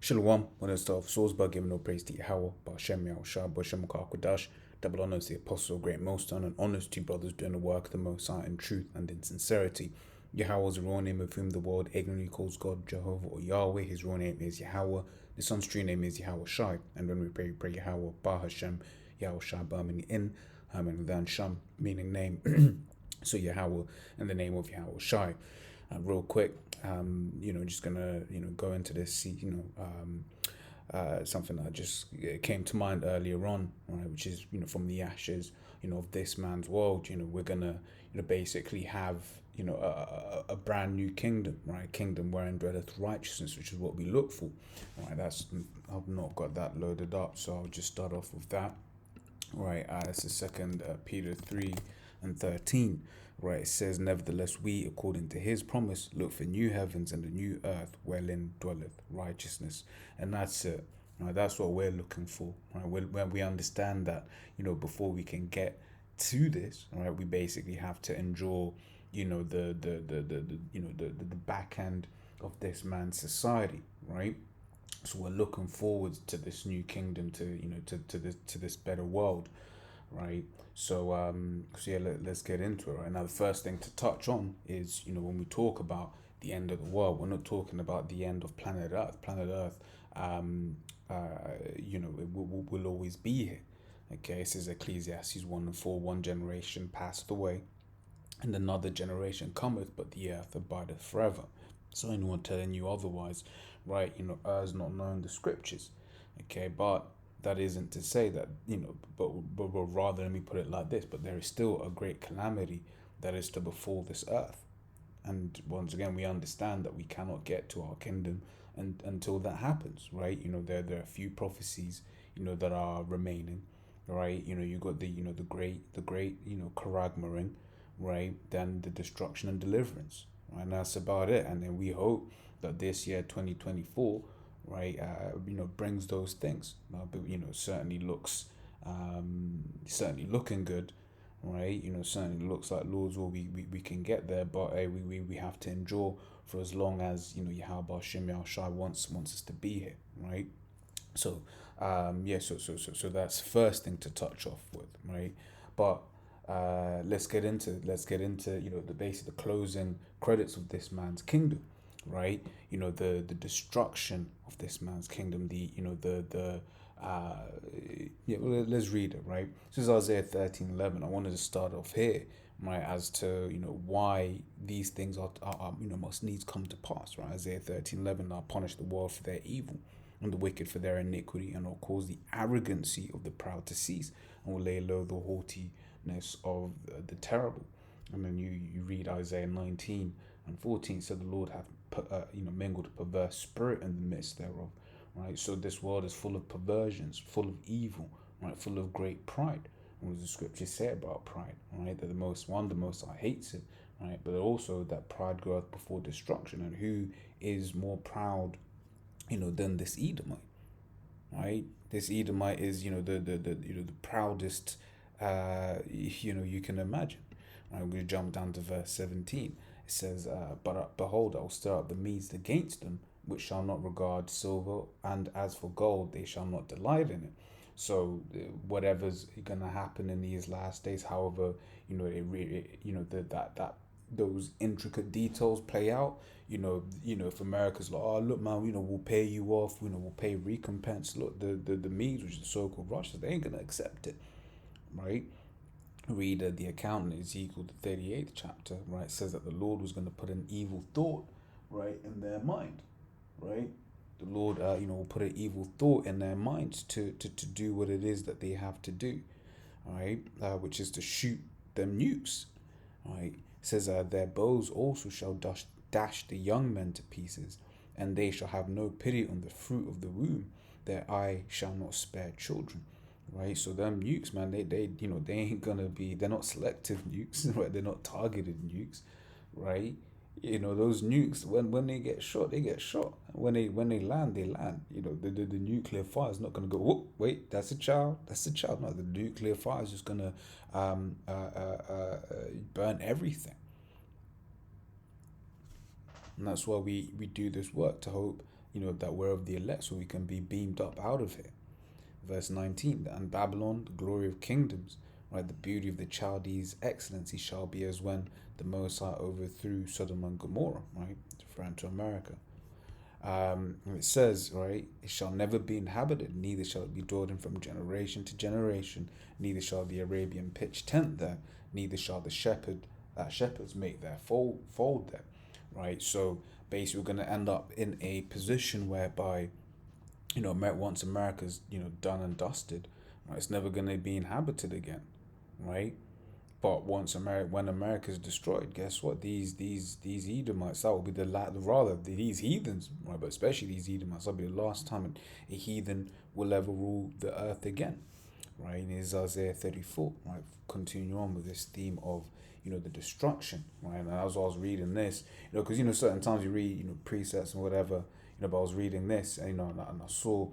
Shalom, when it's of Salzburg, giving no praise to Yahweh, Ba'ashem Yahushua, Ba'ashem Kodash, double honors to the apostle, great millstone, and honors to brothers doing the work of the Most High in truth and in sincerity. Yahweh's raw name of whom the world ignorantly calls God Jehovah or Yahweh. His raw name is Yahweh. The son's true name is Yahweh Shai. And when we pray Yahweh, Ba'ashem Yahushua, Ba meaning in, and then Sham meaning name. So Yahweh in the name of Yahweh Shai. Real quick, just gonna go into this, something that just came to mind earlier on, right? Which is from the ashes, of this man's world, we're gonna basically have a brand new kingdom, right? Kingdom wherein dwelleth righteousness, which is what we look for, right? I've not got that loaded up, so I'll just start off with that, right? It's the second Peter 3:13. Right, it says, nevertheless, we, according to his promise, look for new heavens and a new earth wherein dwelleth righteousness. And that's it. Right, that's what we're looking for. Right, when we understand that, before we can get to this, right, we basically have to endure, the back end of this man's society, right? So we're looking forward to this new kingdom, to this better world, right? So let's get into it. Right now, the first thing to touch on is when we talk about the end of the world, we're not talking about the end of planet Earth. Planet Earth, it will always be here. Okay, this is Ecclesiastes 1:4. One generation passeth away, and another generation cometh, but the earth abideth forever. So anyone telling you otherwise, right? Earth's not knowing the scriptures. Okay, but that isn't to say that, but rather, let me put it like this, but there is still a great calamity that is to befall this earth. And once again, we understand that we cannot get to our kingdom until that happens, right? There are a few prophecies, that are remaining, right? You got the great, Karagmarin, right? Then the destruction and deliverance, right? And that's about it. And then we hope that this year, 2024, right, brings those things. But certainly looks, certainly looking good, right? Certainly looks like Lord's will we can get there, but we have to endure for as long as Yahweh Shem Yahushai wants us to be here, right? So so that's first thing to touch off with, right? But let's get into the closing credits of this man's kingdom, right? The destruction of this man's kingdom, let's read it, right? This is Isaiah 13:11. I wanted to start off here, right, as to why these things are must needs come to pass, right? Isaiah 13:11. I'll punish the world for their evil and the wicked for their iniquity, and will cause the arrogancy of the proud to cease, and will lay low the haughtiness of the terrible. And then you read Isaiah 19:14. So the Lord hath mingled a perverse spirit in the midst thereof, right? So this world is full of perversions, full of evil, right? Full of great pride. What does the scripture say about pride, right? That the Most High hates it, right? But also that pride goeth before destruction. And who is more proud, than this Edomite, right? This Edomite is, the proudest, you can imagine. Right? We're going to jump down to verse 17. It says, but behold, I will stir up the Medes against them, which shall not regard silver, and as for gold, they shall not delight in it. So whatever's going to happen in these last days, however, that those intricate details play out, if America's like, oh look man, we'll pay you off, we'll pay recompense. Look, the Medes, which is the so-called Russians, they ain't gonna accept it, right? Read the account in Ezekiel the 38th chapter, right? It says that the Lord was going to put an evil thought, right, in their mind, right? The Lord, will put an evil thought in their minds to do what it is that they have to do, right? Which is to shoot them nukes, right? It says their bows also shall dash the young men to pieces, and they shall have no pity on the fruit of the womb. Their eye shall not spare children. Right, so them nukes, man, they ain't gonna be. They're not selective nukes, right? They're not targeted nukes, right? Those nukes, when they get shot, they get shot. When they land, they land. The nuclear fire is not gonna go. Whoop, wait, that's a child. That's a child. No, the nuclear fire is just gonna burn everything. And that's why we do this work, to hope that we're of the elect, so we can be beamed up out of here. Verse 19, and Babylon, the glory of kingdoms, right, the beauty of the Chaldees' excellency shall be as when the Most High overthrew Sodom and Gomorrah, right, referring to America. It says, right, it shall never be inhabited, neither shall it be dwelled in from generation to generation, neither shall the Arabian pitch tent there, neither shall the shepherds make their fold there, right? So basically, we're going to end up in a position whereby, once America's, done and dusted, right, it's never going to be inhabited again, right? But when America is destroyed, guess what? These Edomites, that will be these heathens, right? But especially these Edomites, that'll be the last time a heathen will ever rule the earth again, right? And it's Isaiah 34, right? Continue on with this theme of the destruction, right? And as I was reading this, because certain times you read precepts and whatever, but I was reading this, and and I saw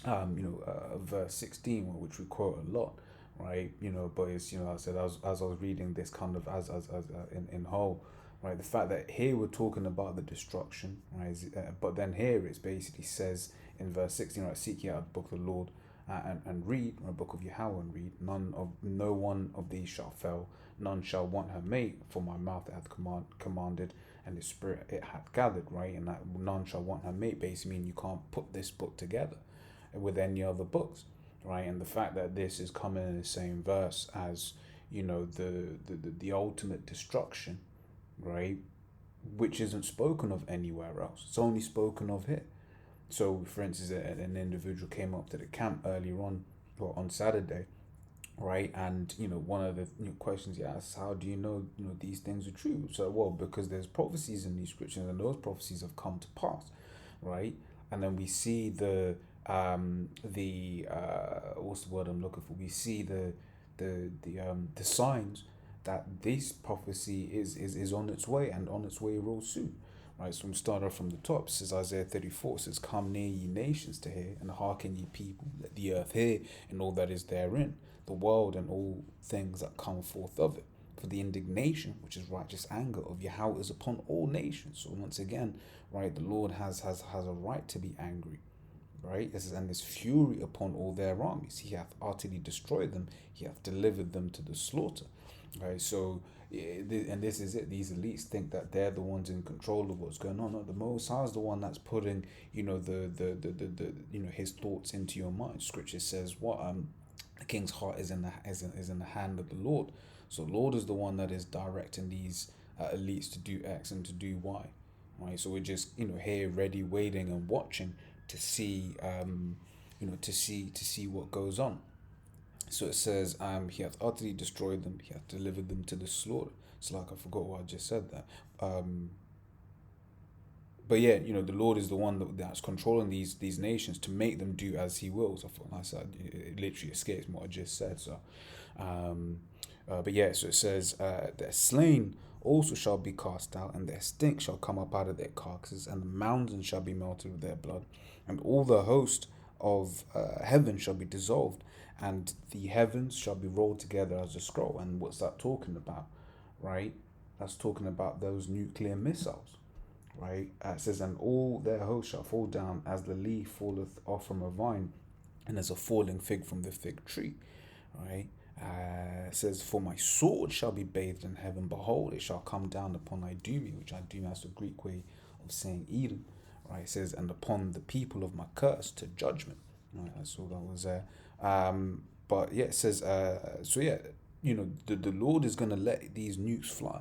verse 16, which we quote a lot, right? But it's I said, as I was reading this kind of as in whole, right? The fact that here we're talking about the destruction, right? But then here it basically says in verse 16, right? Seek ye out the book of the Lord, and read, the book of Yahweh, and read. No one of these shall fail, none shall want her mate, for my mouth hath commanded, and the spirit it hath gathered, right? And that none shall want her mate basically mean you can't put this book together with any other books, right? And the fact that this is coming in the same verse as the ultimate destruction, right, which isn't spoken of anywhere else. It's only spoken of here. So, for instance, an individual came up to the camp earlier on Saturday, right? And one of the questions he asked, how do you know these things are true? So, well, because there's prophecies in these scriptures, and those prophecies have come to pass, right? And then we see the what's the word I'm looking for? We see the signs that this prophecy is on its way, and on its way real soon. Right, so we start off from the top. It says Isaiah 34, says, come near ye nations to hear, and hearken ye people, let the earth hear, and all that is therein, the world and all things that come forth of it. For the indignation, which is righteous anger of Yahweh, is upon all nations. So once again, right, the Lord has a right to be angry, right? And this fury upon all their armies. He hath utterly destroyed them. He hath delivered them to the slaughter. Right, so and this is it. These elites think that they're the ones in control of what's going on. No, the Most High is the one that's putting, the his thoughts into your mind. Scripture says what the king's heart is in the hand of the Lord. So Lord is the one that is directing these elites to do X and to do Y. Right, so we're just here ready, waiting and watching to see to see what goes on. So it says, he hath utterly destroyed them, he hath delivered them to the slaughter. It's like I forgot what I just said there. But yeah, the Lord is the one that's controlling these nations to make them do as he wills. I thought I said it literally escapes what I just said. So, but yeah, so it says, their slain also shall be cast out, and their stink shall come up out of their carcasses, and the mountains shall be melted with their blood, and all the host of heaven shall be dissolved, and the heavens shall be rolled together as a scroll. And what's that talking about, right? That's talking about those nuclear missiles, right? It says, and all their hosts shall fall down as the leaf falleth off from a vine, and as a falling fig from the fig tree, right? It says, for my sword shall be bathed in heaven, behold, it shall come down upon Idumea, which Idumea is the Greek way of saying Eden, right? It says, and upon the people of my curse to judgment, right? That's all that was there. But yeah, it says, so yeah, the Lord is going to let these nukes fly,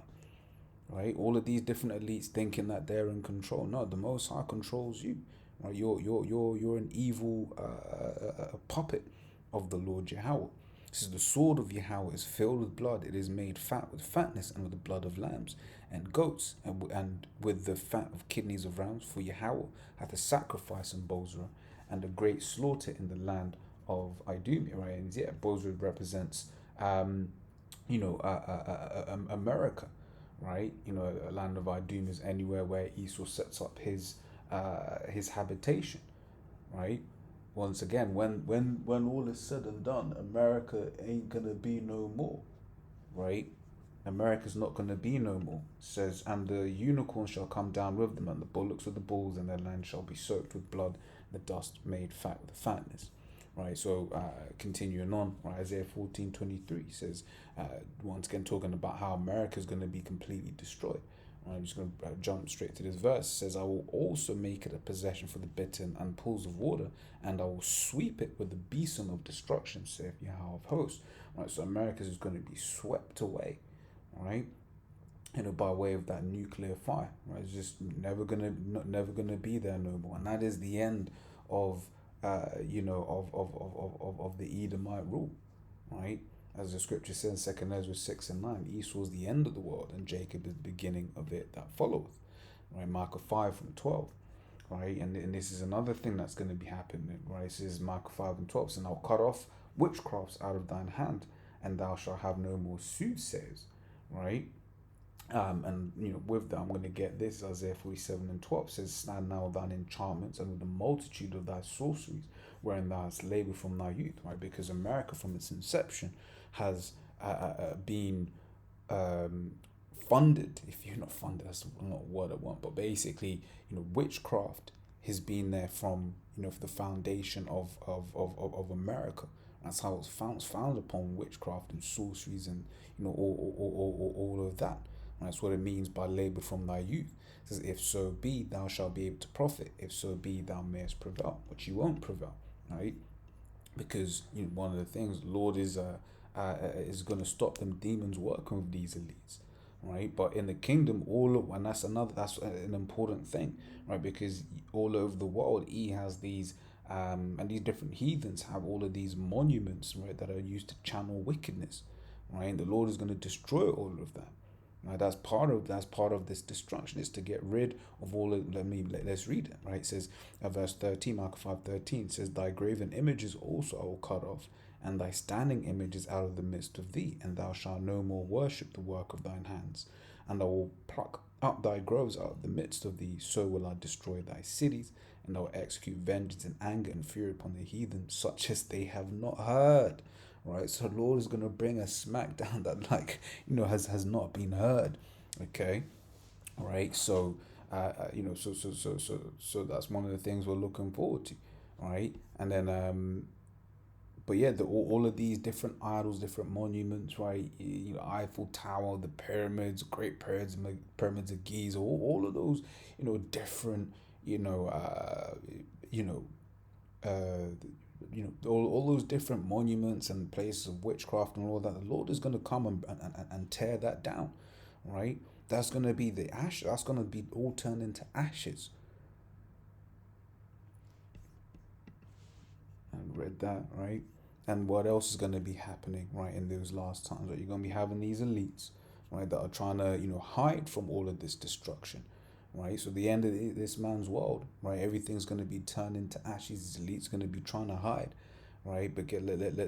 right? All of these different elites thinking that they're in control. No, the Most High controls you, right? You're an evil puppet of the Lord Yahweh. This is the sword of Yahweh is filled with blood. It is made fat with fatness, and with the blood of lambs and goats, and with the fat of kidneys of rams. For Yahweh hath a sacrifice in Bozrah, and a great slaughter in the land of Idumea, right? And yeah, Bozrah represents, America, right? A land of Idumea is anywhere where Esau sets up his habitation, right? Once again, when all is said and done, America ain't gonna be no more, right? America's not going to be no more. It says, and the unicorn shall come down with them, and the bullocks with the bulls, and their land shall be soaked with blood, the dust made fat with the fatness. Right, so continuing on, right, Isaiah 14:23 says, once again talking about how America is going to be completely destroyed. Right, I'm just going to jump straight to this verse. It says, I will also make it a possession for the bittern and pools of water, and I will sweep it with the besom of destruction, saith Yahweh of hosts. Right, so America is going to be swept away, right? By way of that nuclear fire, right? It's just never gonna be there no more, and that is the end of of the Edomite rule, right? As the scripture says, 2 Ezra 6:9, Esau is the end of the world, and Jacob is the beginning of it that followeth, right? Micah 5:12, right? And this is another thing that's going to be happening, right? This is Micah 5:12, and I'll cut off witchcrafts out of thine hand, and thou shalt have no more soothsayers, right? And with that, I'm going to get this. Isaiah 47:12 says, stand now thine enchantments and with the multitude of thy sorceries, wherein thou hast labored from thy youth, right? Because America, from its inception, has been funded. If you're not funded, that's not what I want, but basically, witchcraft has been there from the foundation of America. That's how it's found upon witchcraft and sorceries and all of that. That's what it means by labor from thy youth. It says, if so be, thou shalt be able to profit. If so be, thou mayest prevail. But you won't prevail, right? Because one of the things, Lord is going to stop them demons working with these elites, right? But in the kingdom, and that's an important thing, right? Because all over the world, he has these. And these different heathens have all of these monuments, right, that are used to channel wickedness, right? And the Lord is going to destroy all of that. Right, that's part of this destruction, is to get rid of all of. Let's read it. Right, it says, verse 13, Mark 5:13 says, thy graven images also I will cut off, and thy standing images out of the midst of thee, and thou shalt no more worship the work of thine hands, and I will pluck up thy groves out of the midst of thee. So will I destroy thy cities, and I will execute vengeance and anger and fury upon the heathen, such as they have not heard. Right, so the Lord is going to bring a smackdown that has not been heard. Okay, right, so so that's one of the things we're looking forward to, right? And then but yeah, all of these different idols, different monuments, right? Eiffel Tower, the pyramids, Great Pyramids of Giza, all of those, different, uh, all those different monuments and places of witchcraft and all that. The Lord is going to come and tear that down, right? That's going to be the ash. That's going to be all turned into ashes. And read that, right? And what else is going to be happening, right, in those last times? Right? You're going to be having these elites, right, that are trying to, hide from all of this destruction, right? So the end of this man's world, right, everything's going to be turned into ashes. These elites going to be trying to hide, right? But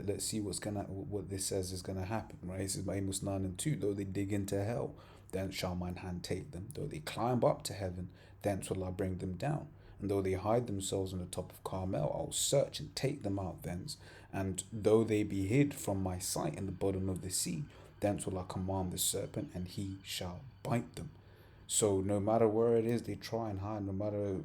let's see what this says is going to happen, right? This is Amos 9:2. Though they dig into hell, then shall mine hand take them. Though they climb up to heaven, thence will I bring them down. And though they hide themselves on the top of Carmel, I will search and take them out thence. And though they be hid from my sight in the bottom of the sea, thence will I command the serpent, and he shall bite them. So no matter where it is they try and hide, no matter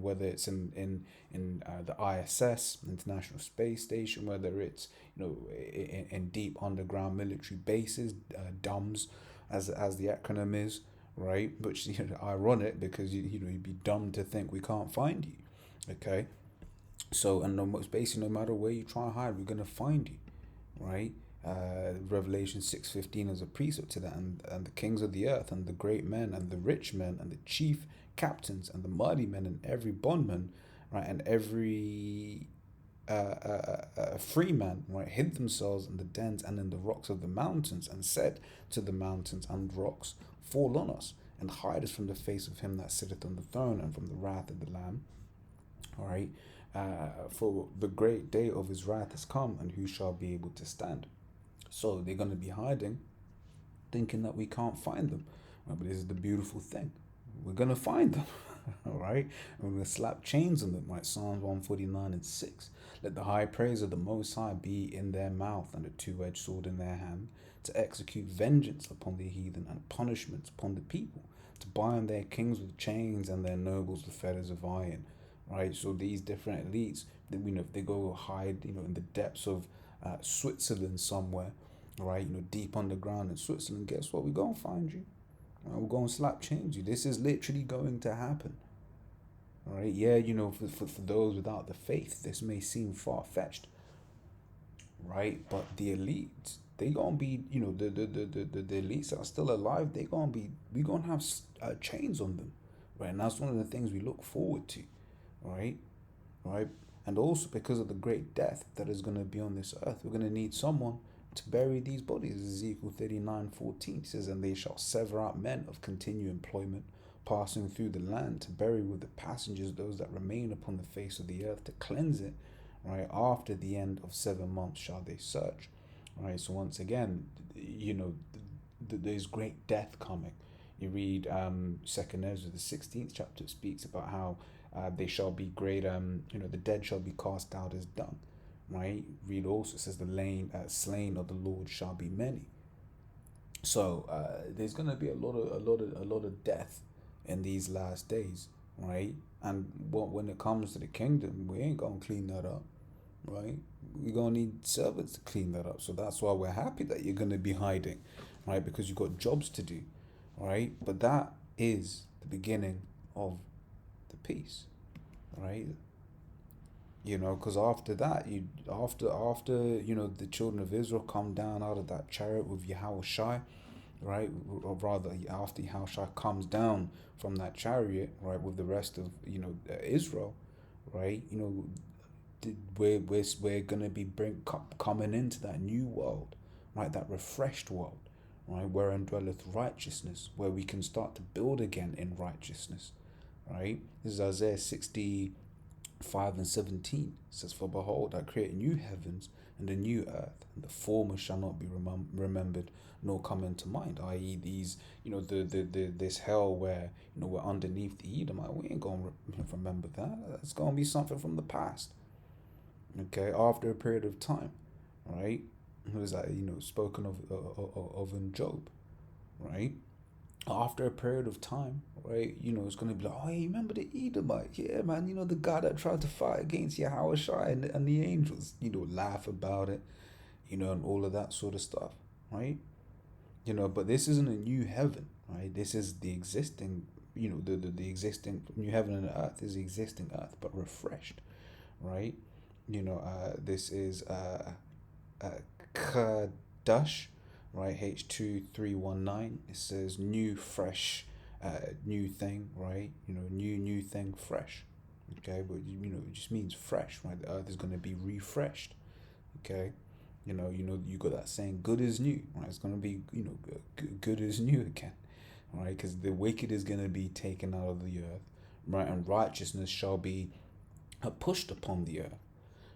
whether it's in the ISS, International Space Station, whether it's in deep underground military bases, DUMS, as the acronym is, right? Which ironic, because you'd be dumb to think we can't find you, okay? So, and basically, no matter where you try and hide, we're gonna find you, right? Revelation 6:15 is a precept to that, and the kings of the earth, and the great men, and the rich men, and the chief captains, and the mighty men, and every bondman, right, and every free man, right, hid themselves in the dens and in the rocks of the mountains, and said to the mountains and rocks, fall on us, and hide us from the face of him that sitteth on the throne, and from the wrath of the Lamb. All right, for the great day of his wrath has come, and who shall be able to stand? So they're going to be hiding, thinking that we can't find them. Right, but this is the beautiful thing: we're going to find them. All right, and we're going to slap chains on them, right? Psalms 149:6. Let the high praise of the Most High be in their mouth and a two-edged sword in their hand, to execute vengeance upon the heathen and punishments upon the people, to bind their kings with chains and their nobles with fetters of iron. Right, so these different elites, if they go hide, in the depths of Switzerland somewhere, right, deep underground in Switzerland, guess what? We're gonna find you. We're gonna slap change you. This is literally going to happen. All right, yeah, for those without the faith, this may seem far fetched, right? But the elites, they gonna be, the elites that are still alive, we gonna have chains on them, right? And that's one of the things we look forward to, right? Right? And also because of the great death that is going to be on this earth, we're going to need someone to bury these bodies. Ezekiel 39:14 says, and they shall sever out men of continued employment, passing through the land, to bury with the passengers those that remain upon the face of the earth, to cleanse it. Right? After the end of 7 months shall they search. Right? So once again, there's great death coming. You read Second Ezra, the 16th chapter, speaks about how they shall be great. The dead shall be cast out as dung. Right. Read also, it says the slain of the Lord shall be many. So there's gonna be a lot of death in these last days, right? And when it comes to the kingdom, we ain't gonna clean that up, right? We're gonna need servants to clean that up. So that's why we're happy that you're gonna be hiding, right? Because you've got jobs to do, right? But that is the beginning of the peace, right? Because after that, after the children of Israel come down out of that chariot with Yahushua, right? Or rather, after Yahushua comes down from that chariot, right, with the rest of Israel, right? We're gonna be coming into that new world, right? That refreshed world, right? Wherein dwelleth righteousness, where we can start to build again in righteousness, right? This is Isaiah 65:17. It says, for behold, I create new heavens and a new earth, and the former shall not be remembered nor come into mind. I.e., these, this hell where we're underneath the Edomite. We ain't gonna remember that. It's gonna be something from the past. Okay, after a period of time, right? Who is that? Spoken of in Job, right? After a period of time, right, it's going to be like, oh, you remember the Edomite? Yeah, man, the guy that tried to fight against Yahushua and the angels, laugh about it, and all of that sort of stuff, right? But this isn't a new heaven, right? This is the existing, the existing new heaven and earth is the existing earth, but refreshed, right? This is Kadash, right? H2319. It says new, fresh, new thing, right? New thing, fresh. Okay, but it just means fresh, right? The earth is going to be refreshed. Okay, you got that saying, good is new, right? It's going to be, good is new again, right? Because the wicked is going to be taken out of the earth, right? And righteousness shall be pushed upon the earth,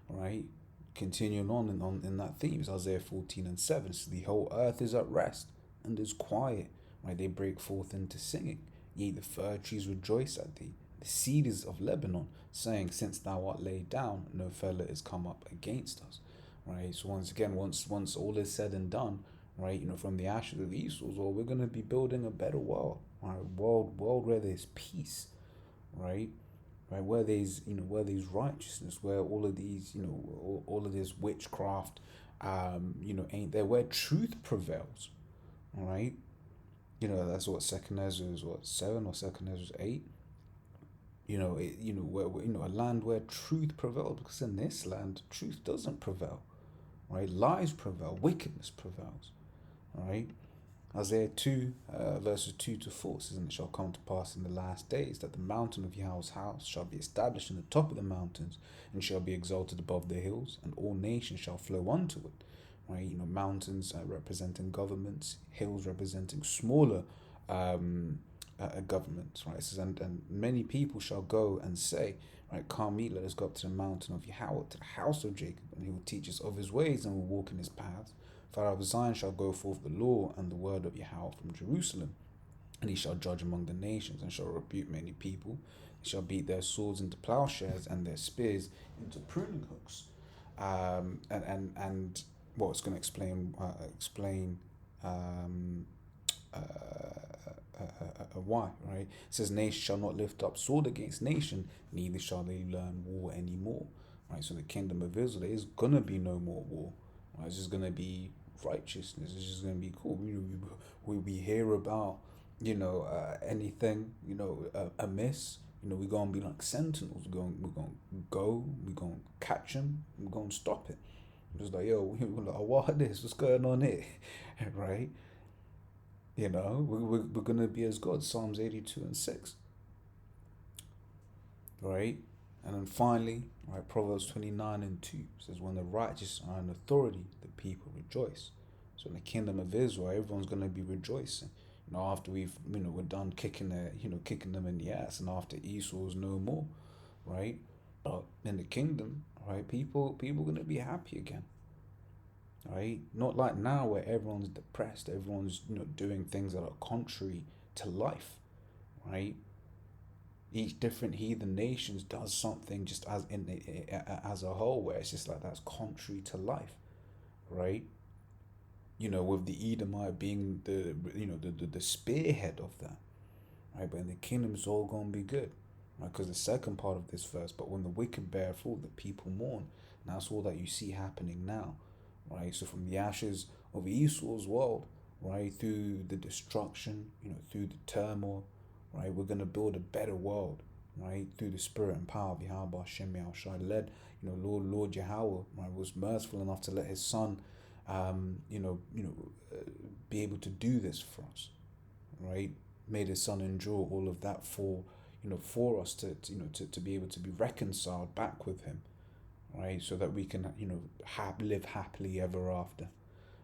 right? Continuing on in that theme, is Isaiah 14:7. So the whole earth is at rest and is quiet, right? They break forth into singing. Yea, the fir trees rejoice at thee. The cedars of Lebanon, saying, since thou art laid down, no fellow is come up against us, right? So once again, once all is said and done, right? From the ashes of Esau's, well, we're gonna be building a better world, right? World where there's peace, right? Right, where there's righteousness, where all of these all of this witchcraft ain't there, where truth prevails, all right? That's what Second Ezra is, what, 7, or Second Ezra 8. Where a land where truth prevails, because in this land truth doesn't prevail, right? Lies prevail, wickedness prevails, right? Isaiah 2, verses 2-4 says, and it shall come to pass in the last days that the mountain of Yahweh's house shall be established in the top of the mountains, and shall be exalted above the hills, and all nations shall flow unto it. Right? Mountains representing governments, hills representing smaller governments. Right? It says, and many people shall go and say, right, come meet, let us go up to the mountain of Yahweh, to the house of Jacob, and he will teach us of his ways, and will walk in his paths. For out of Zion shall go forth the law and the word of Yahweh from Jerusalem, and he shall judge among the nations, and shall rebuke many people, shall beat their swords into plowshares and their spears into pruning hooks. And well, it's going to explain um, uh, why, right? It says, nation shall not lift up sword against nation, neither shall they learn war anymore, right? So the kingdom of Israel, there is going to be no more war, right? It's just going to be righteousness. It's just going to be cool. We hear about, anything, amiss. We're going to be like sentinels. We're going to catch them. We're going to stop it. Just like, yo, we're like, what is this? What's going on here? Right? We're going to be as God. Psalms 82 and 6. Right? And then finally, right, Proverbs 29 and 2 says, when the righteous are in authority, the people rejoice. So in the kingdom of Israel, everyone's going to be rejoicing. After we're done kicking them in the ass, and after Esau's no more, right? But in the kingdom, right, people are going to be happy again, right? Not like now where everyone's depressed, everyone's doing things that are contrary to life, right? Each different heathen nations does something just as a whole where it's just like that's contrary to life, right? With the Edomite being the spearhead of that, right? But in the kingdom, it's all gonna be good, right? Because the second part of this verse, but when the wicked bear fruit, the people mourn. And that's all that you see happening now, right? So from the ashes of Esau's world, right, through the destruction, through the turmoil, right, we're gonna build a better world, right, through the spirit and power of Yahweh Hashem Yahushai, led, Lord Yahweh, right, was merciful enough to let His Son, um, you know, you know, be able to do this for us, right? Made His Son endure all of that for us to be able to be reconciled back with Him, right? So that we can, live happily ever after,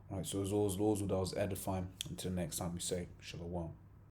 right? So as always, Lord, that was edifying. Until next time, we say Shalom.